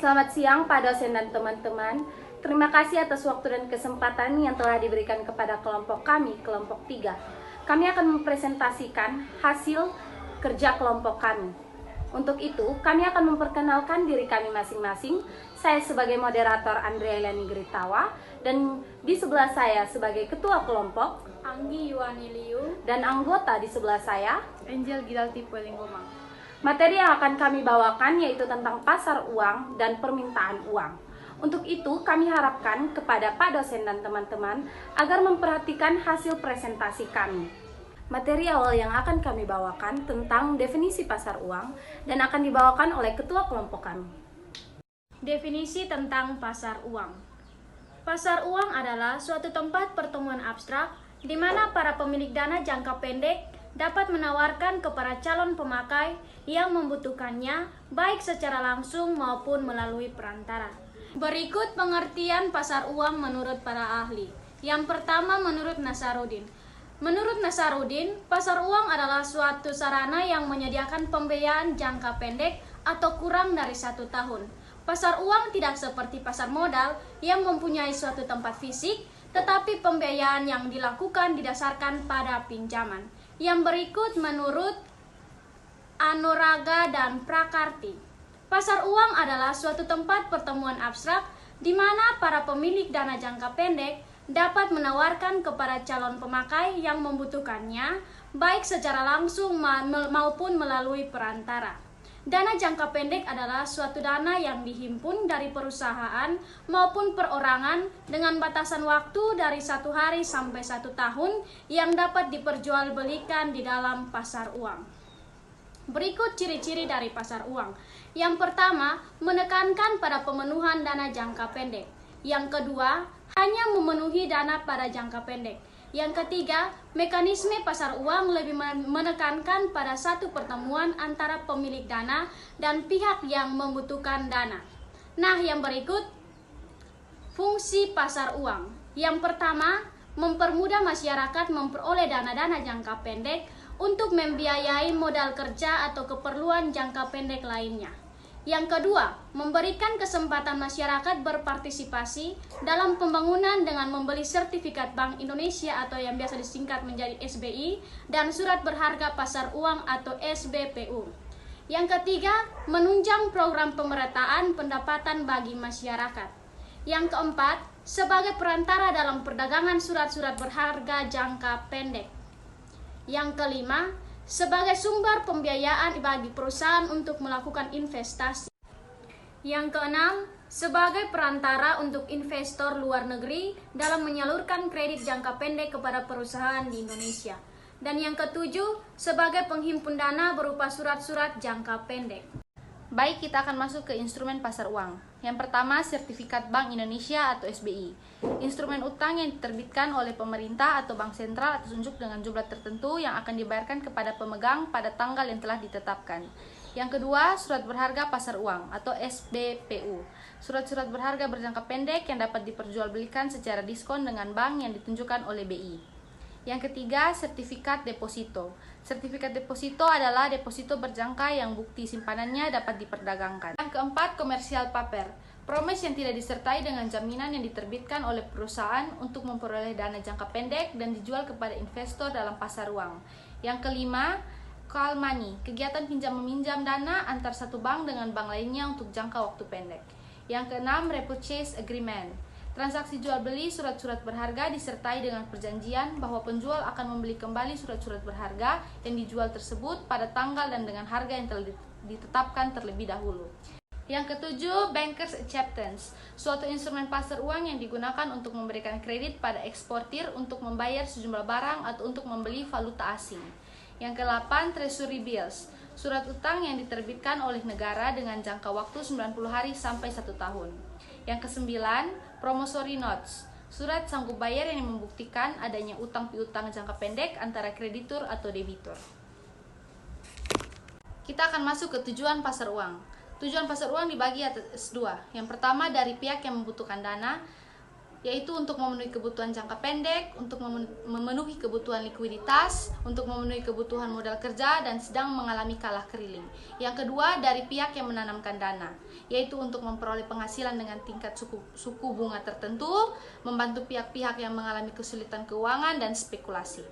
Selamat siang Pak dosen dan teman-teman. Terima kasih atas waktu dan kesempatan yang telah diberikan kepada kelompok kami, kelompok 3. Kami akan mempresentasikan hasil kerja kelompok kami. Untuk itu, kami akan memperkenalkan diri kami masing-masing. Saya sebagai moderator Andrea Eliani Geritawa, dan di sebelah saya sebagai ketua kelompok Anggi Yuani Liu, dan anggota di sebelah saya Angel Gidalti Pelingomang. Materi yang akan kami bawakan yaitu tentang pasar uang dan permintaan uang. Untuk itu, kami harapkan kepada Pak dosen dan teman-teman agar memperhatikan hasil presentasi kami. Materi awal yang akan kami bawakan tentang definisi pasar uang dan akan dibawakan oleh ketua kelompok kami. Definisi tentang pasar uang. Pasar uang adalah suatu tempat pertemuan abstrak di mana para pemilik dana jangka pendek dapat menawarkan kepada calon pemakai yang membutuhkannya baik secara langsung maupun melalui perantara. Berikut pengertian pasar uang menurut para ahli. Yang pertama menurut Nasaruddin. Menurut Nasaruddin, pasar uang adalah suatu sarana yang menyediakan pembiayaan jangka pendek atau kurang dari 1 tahun. Pasar uang tidak seperti pasar modal yang mempunyai suatu tempat fisik, tetapi pembiayaan yang dilakukan didasarkan pada pinjaman. Yang berikut menurut Anuraga dan Prakarti. Pasar uang adalah suatu tempat pertemuan abstrak di mana para pemilik dana jangka pendek dapat menawarkan kepada calon pemakai yang membutuhkannya baik secara langsung maupun melalui perantara. Dana jangka pendek adalah suatu dana yang dihimpun dari perusahaan maupun perorangan dengan batasan waktu dari 1 hari sampai 1 tahun yang dapat diperjualbelikan di dalam pasar uang. Berikut ciri-ciri dari pasar uang. Yang pertama, menekankan pada pemenuhan dana jangka pendek. Yang kedua, hanya memenuhi dana pada jangka pendek. Yang ketiga, mekanisme pasar uang lebih menekankan pada satu pertemuan antara pemilik dana dan pihak yang membutuhkan dana. Nah, yang berikut fungsi pasar uang. Yang pertama, mempermudah masyarakat memperoleh dana-dana jangka pendek untuk membiayai modal kerja atau keperluan jangka pendek lainnya. Yang kedua, memberikan kesempatan masyarakat berpartisipasi dalam pembangunan dengan membeli sertifikat Bank Indonesia atau yang biasa disingkat menjadi SBI dan surat berharga pasar uang atau SBPU. Yang ketiga, menunjang program pemerataan pendapatan bagi masyarakat. Yang keempat, sebagai perantara dalam perdagangan surat-surat berharga jangka pendek. Yang kelima, sebagai sumber pembiayaan bagi perusahaan untuk melakukan investasi. Yang keenam, sebagai perantara untuk investor luar negeri dalam menyalurkan kredit jangka pendek kepada perusahaan di Indonesia. Dan yang ketujuh, sebagai penghimpun dana berupa surat-surat jangka pendek. Baik, kita akan masuk ke instrumen pasar uang. Yang pertama, sertifikat Bank Indonesia atau SBI. Instrumen utang yang diterbitkan oleh pemerintah atau bank sentral atas unjuk dengan jumlah tertentu yang akan dibayarkan kepada pemegang pada tanggal yang telah ditetapkan. Yang kedua, surat berharga pasar uang atau SBPU. Surat-surat berharga berjangka pendek yang dapat diperjualbelikan secara diskon dengan bank yang ditunjukkan oleh BI. Yang ketiga, sertifikat deposito. Sertifikat deposito adalah deposito berjangka yang bukti simpanannya dapat diperdagangkan. Yang keempat, commercial paper. Promes yang tidak disertai dengan jaminan yang diterbitkan oleh perusahaan untuk memperoleh dana jangka pendek dan dijual kepada investor dalam pasar uang. Yang kelima, call money. Kegiatan pinjam-meminjam dana antar satu bank dengan bank lainnya untuk jangka waktu pendek. Yang keenam, repurchase agreement. Transaksi jual beli surat-surat berharga disertai dengan perjanjian bahwa penjual akan membeli kembali surat-surat berharga yang dijual tersebut pada tanggal dan dengan harga yang telah ditetapkan terlebih dahulu. Yang ketujuh, bankers acceptance, suatu instrumen pasar uang yang digunakan untuk memberikan kredit pada eksportir untuk membayar sejumlah barang atau untuk membeli valuta asing. Yang ke-8, treasury bills, surat utang yang diterbitkan oleh negara dengan jangka waktu 90 hari sampai 1 tahun. Yang ke-9, promissory notes, surat sanggup bayar yang membuktikan adanya utang piutang jangka pendek antara kreditur atau debitur. Kita akan masuk ke tujuan pasar uang. Tujuan pasar uang dibagi atas 2. Yang pertama, dari pihak yang membutuhkan dana. yaitu untuk memenuhi kebutuhan jangka pendek, untuk memenuhi kebutuhan likuiditas, untuk memenuhi kebutuhan modal kerja, dan sedang mengalami kalah keriling. Yang kedua, dari pihak yang menanamkan dana, yaitu untuk memperoleh penghasilan dengan tingkat suku bunga tertentu, membantu pihak-pihak yang mengalami kesulitan keuangan, dan spekulasi.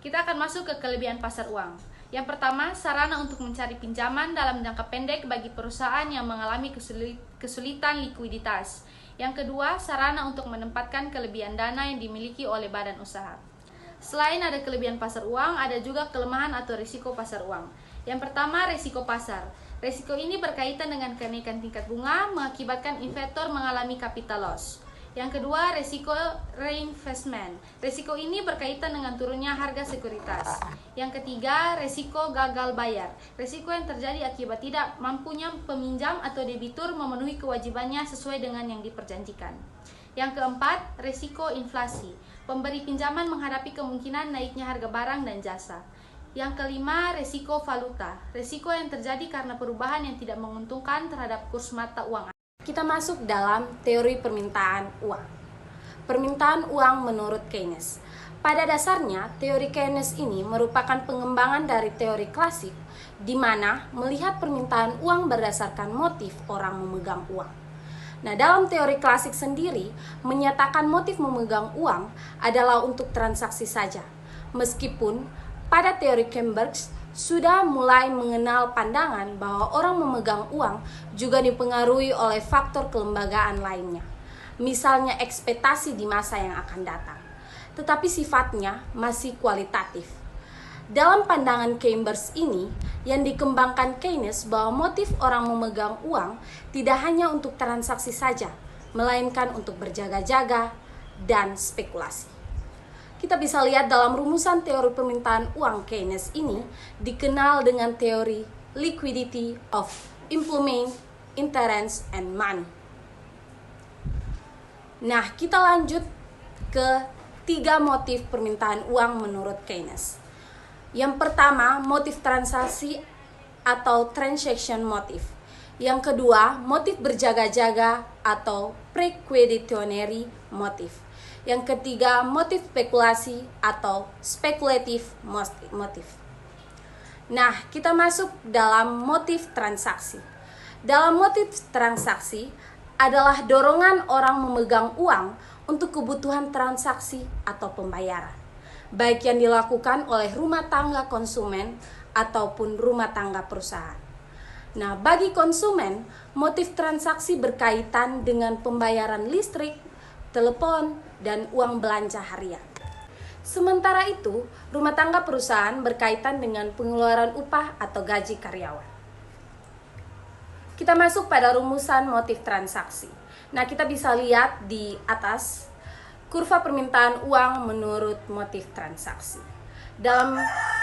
Kita akan masuk ke kelebihan pasar uang. Yang pertama, sarana untuk mencari pinjaman dalam jangka pendek bagi perusahaan yang mengalami kesulitan likuiditas. Yang kedua, sarana untuk menempatkan kelebihan dana yang dimiliki oleh badan usaha. Selain ada kelebihan pasar uang, ada juga kelemahan atau risiko pasar uang. Yang pertama, risiko pasar. Risiko ini berkaitan dengan kenaikan tingkat bunga mengakibatkan investor mengalami capital loss. Yang kedua, risiko reinvestment. Risiko ini berkaitan dengan turunnya harga sekuritas. Yang ketiga, risiko gagal bayar. Risiko yang terjadi akibat tidak mampunya peminjam atau debitur memenuhi kewajibannya sesuai dengan yang diperjanjikan. Yang keempat, risiko inflasi. Pemberi pinjaman menghadapi kemungkinan naiknya harga barang dan jasa. Yang kelima, risiko valuta. Risiko yang terjadi karena perubahan yang tidak menguntungkan terhadap kurs mata uang. Kita masuk dalam teori permintaan uang. Permintaan uang menurut Keynes. Pada dasarnya, teori Keynes ini merupakan pengembangan dari teori klasik, di mana melihat permintaan uang berdasarkan motif orang memegang uang. Nah, dalam teori klasik sendiri, menyatakan motif memegang uang adalah untuk transaksi saja. Meskipun pada teori Cambridge sudah mulai mengenal pandangan bahwa orang memegang uang juga dipengaruhi oleh faktor kelembagaan lainnya, misalnya ekspektasi di masa yang akan datang, tetapi sifatnya masih kualitatif. Dalam pandangan Cambridge ini, yang dikembangkan Keynes bahwa motif orang memegang uang tidak hanya untuk transaksi saja, melainkan untuk berjaga-jaga dan spekulasi. Kita bisa lihat dalam rumusan teori permintaan uang Keynes ini dikenal dengan teori liquidity of employment, interest, and money. Nah, kita lanjut ke 3 motif permintaan uang menurut Keynes. Yang pertama, motif transaksi atau transaction motive. Yang kedua, motif berjaga-jaga atau precautionary motive. Yang ketiga, motif spekulasi atau speculative motive. Nah, kita masuk dalam motif transaksi. Dalam motif transaksi adalah dorongan orang memegang uang untuk kebutuhan transaksi atau pembayaran, baik yang dilakukan oleh rumah tangga konsumen ataupun rumah tangga perusahaan. Nah, bagi konsumen, motif transaksi berkaitan dengan pembayaran listrik, telepon, dan uang belanja harian. Sementara itu, rumah tangga perusahaan berkaitan dengan pengeluaran upah atau gaji karyawan. Kita masuk pada rumusan motif transaksi. Nah, kita bisa lihat di atas kurva permintaan uang menurut motif transaksi. Dalam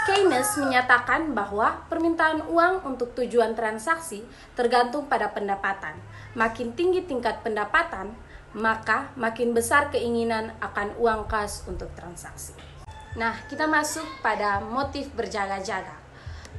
Keynes menyatakan bahwa permintaan uang untuk tujuan transaksi tergantung pada pendapatan. Makin tinggi tingkat pendapatan, maka makin besar keinginan akan uang kas untuk transaksi. Nah, kita masuk pada motif berjaga-jaga.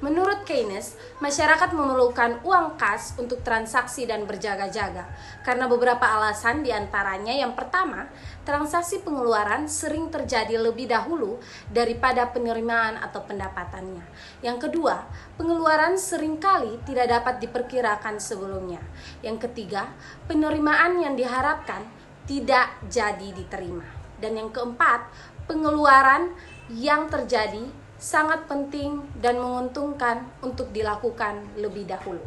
Menurut Keynes, masyarakat memerlukan uang kas untuk transaksi dan berjaga-jaga karena beberapa alasan, diantaranya yang pertama, transaksi pengeluaran sering terjadi lebih dahulu daripada penerimaan atau pendapatannya. Yang kedua, pengeluaran seringkali tidak dapat diperkirakan sebelumnya. Yang ketiga, penerimaan yang diharapkan tidak jadi diterima. Dan yang keempat, pengeluaran yang terjadi sangat penting dan menguntungkan untuk dilakukan lebih dahulu.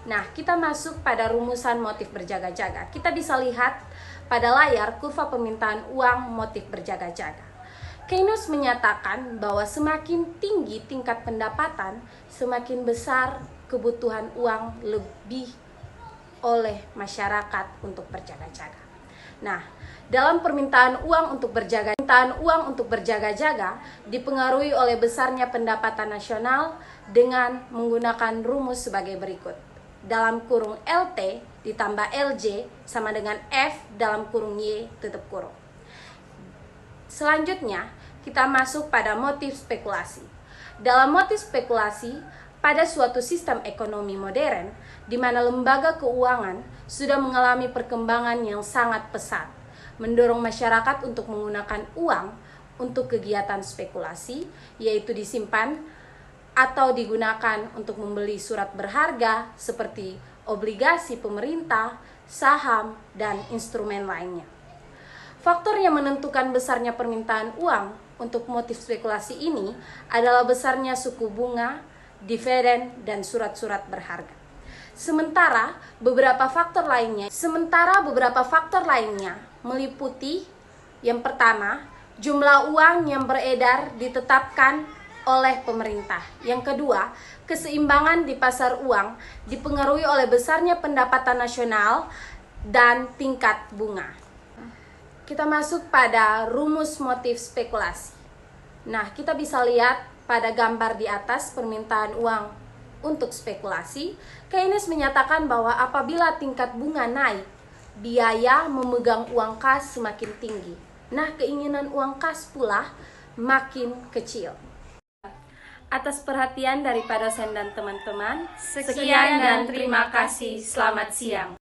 Nah, kita masuk pada rumusan motif berjaga-jaga. Kita bisa lihat pada layar kurva permintaan uang motif berjaga-jaga. Keynes menyatakan bahwa semakin tinggi tingkat pendapatan, semakin besar kebutuhan uang lebih oleh masyarakat untuk berjaga-jaga. Nah, dalam permintaan uang untuk berjaga-jaga dipengaruhi oleh besarnya pendapatan nasional dengan menggunakan rumus sebagai berikut. Dalam kurung LT ditambah LJ sama dengan F dalam kurung Y tutup kurung. Selanjutnya, kita masuk pada motif spekulasi. Dalam motif spekulasi, pada suatu sistem ekonomi modern, di mana lembaga keuangan sudah mengalami perkembangan yang sangat pesat, mendorong masyarakat untuk menggunakan uang untuk kegiatan spekulasi, yaitu disimpan atau digunakan untuk membeli surat berharga seperti obligasi pemerintah, saham, dan instrumen lainnya. Faktor yang menentukan besarnya permintaan uang untuk motif spekulasi ini adalah besarnya suku bunga, dividen, dan surat-surat berharga. Sementara beberapa faktor lainnya meliputi yang pertama, jumlah uang yang beredar ditetapkan oleh pemerintah. Yang kedua, keseimbangan di pasar uang dipengaruhi oleh besarnya pendapatan nasional dan tingkat bunga. Kita masuk pada rumus motif spekulasi. Nah, kita bisa lihat pada gambar di atas permintaan uang untuk spekulasi. Keynes menyatakan bahwa apabila tingkat bunga naik, biaya memegang uang kas semakin tinggi. Nah, keinginan uang kas pula makin kecil. Atas perhatian daripada dosen dan teman-teman, Sekian dan terima kasih. Selamat siang.